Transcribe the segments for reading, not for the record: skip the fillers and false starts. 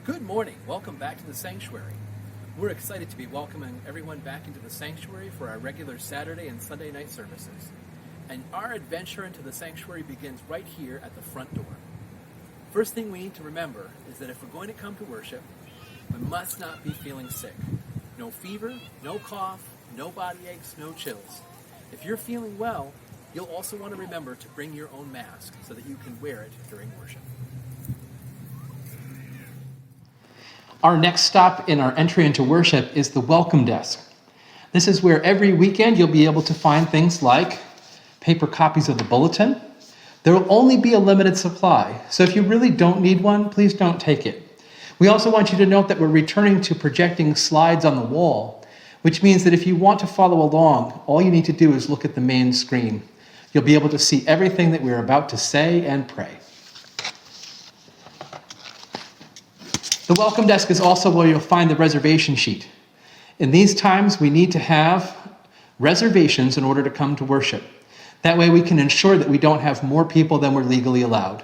Good morning. Welcome back to the sanctuary. We're excited to be welcoming everyone back into the sanctuary for our regular Saturday and Sunday night services. And our adventure into the sanctuary begins right here at the front door. First thing we need to remember is that if we're going to come to worship, we must not be feeling sick. No fever, no cough, no body aches, no chills. If you're feeling well, you'll also want to remember to bring your own mask so that you can wear it during worship. Our next stop in our entry into worship is the welcome desk. This is where every weekend you'll be able to find things like paper copies of the bulletin. There will only be a limited supply, so if you really don't need one, please don't take it. We also want you to note that we're returning to projecting slides on the wall, which means that if you want to follow along, all you need to do is look at the main screen. You'll be able to see everything that we're about to say and pray. The welcome desk is also where you'll find the reservation sheet. In these times, we need to have reservations in order to come to worship. That way we can ensure that we don't have more people than we're legally allowed.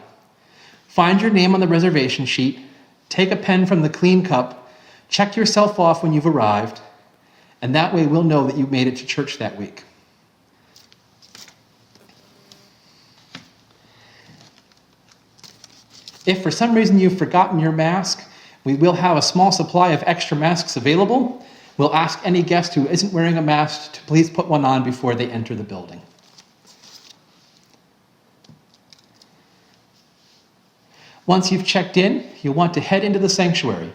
Find your name on the reservation sheet, take a pen from the clean cup, check yourself off when you've arrived, and that way we'll know that you made it to church that week. If for some reason you've forgotten your mask, we will have a small supply of extra masks available. We'll ask any guest who isn't wearing a mask to please put one on before they enter the building. Once you've checked in, you'll want to head into the sanctuary.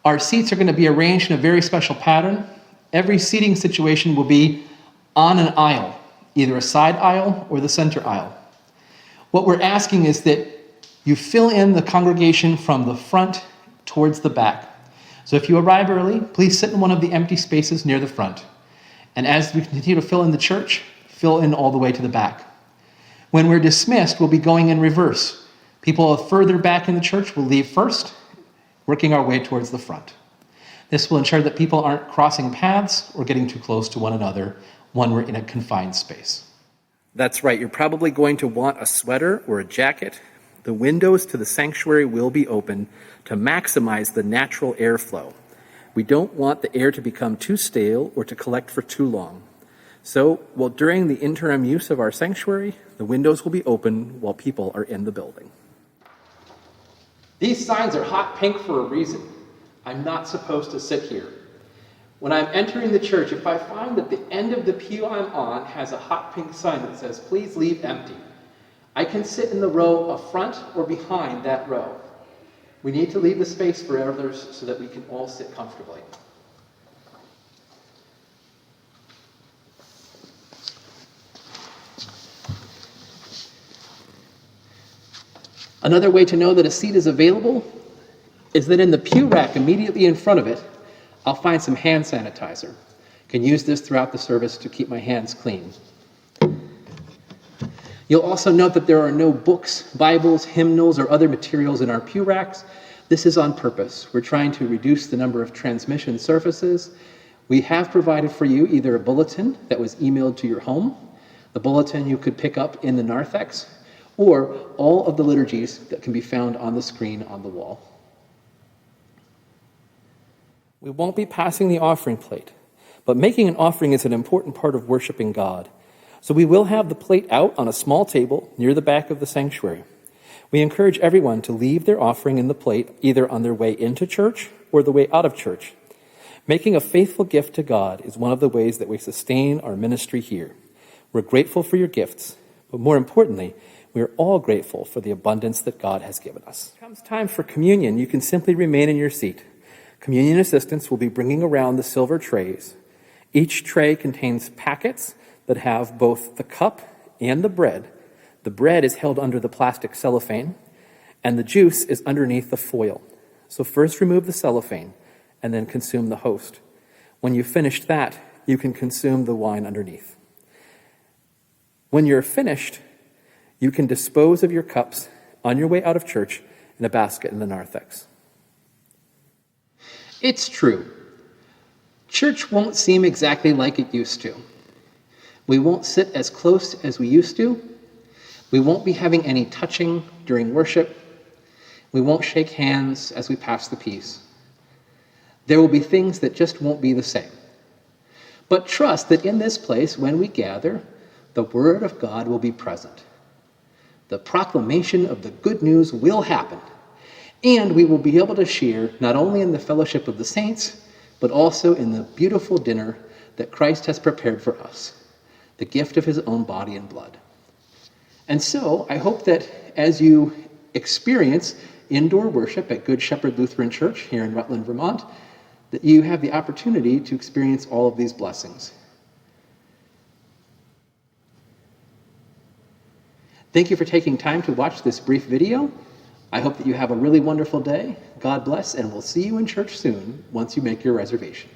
Our seats are going to be arranged in a very special pattern. Every seating situation will be on an aisle, either a side aisle or the center aisle. What we're asking is that you fill in the congregation from the front towards the back. So if you arrive early, please sit in one of the empty spaces near the front. And as we continue to fill in the church, fill in all the way to the back. When we're dismissed, we'll be going in reverse. People further back in the church will leave first, working our way towards the front. This will ensure that people aren't crossing paths or getting too close to one another when we're in a confined space. That's right, you're probably going to want a sweater or a jacket. The windows to the sanctuary will be open to maximize the natural airflow. We don't want the air to become too stale or to collect for too long. So, during the interim use of our sanctuary, the windows will be open while people are in the building. These signs are hot pink for a reason. I'm not supposed to sit here. When I'm entering the church, if I find that the end of the pew I'm on has a hot pink sign that says, "Please leave empty," I can sit in the row of front or behind that row. We need to leave the space for others so that we can all sit comfortably. Another way to know that a seat is available is that in the pew rack immediately in front of it, I'll find some hand sanitizer. I can use this throughout the service to keep my hands clean. You'll also note that there are no books, Bibles, hymnals, or other materials in our pew racks. This is on purpose. We're trying to reduce the number of transmission surfaces. We have provided for you either a bulletin that was emailed to your home, the bulletin you could pick up in the narthex, or all of the liturgies that can be found on the screen on the wall. We won't be passing the offering plate, but making an offering is an important part of worshiping God. So we will have the plate out on a small table near the back of the sanctuary. We encourage everyone to leave their offering in the plate either on their way into church or the way out of church. Making a faithful gift to God is one of the ways that we sustain our ministry here. We're grateful for your gifts, but more importantly, we are all grateful for the abundance that God has given us. When it comes time for communion, you can simply remain in your seat. Communion assistants will be bringing around the silver trays. Each tray contains packets that have both the cup and the bread. The bread is held under the plastic cellophane, and the juice is underneath the foil. So first remove the cellophane, and then consume the host. When you've finished that, you can consume the wine underneath. When you're finished, you can dispose of your cups on your way out of church in a basket in the narthex. It's true. Church won't seem exactly like it used to. We won't sit as close as we used to. We won't be having any touching during worship. We won't shake hands as we pass the peace. There will be things that just won't be the same. But trust that in this place, when we gather, the Word of God will be present. The proclamation of the good news will happen, and we will be able to share not only in the fellowship of the saints, but also in the beautiful dinner that Christ has prepared for us, the gift of his own body and blood. And so I hope that as you experience indoor worship at Good Shepherd Lutheran Church here in Rutland, Vermont, that you have the opportunity to experience all of these blessings. Thank you for taking time to watch this brief video. I hope that you have a really wonderful day. God bless, and we'll see you in church soon once you make your reservation.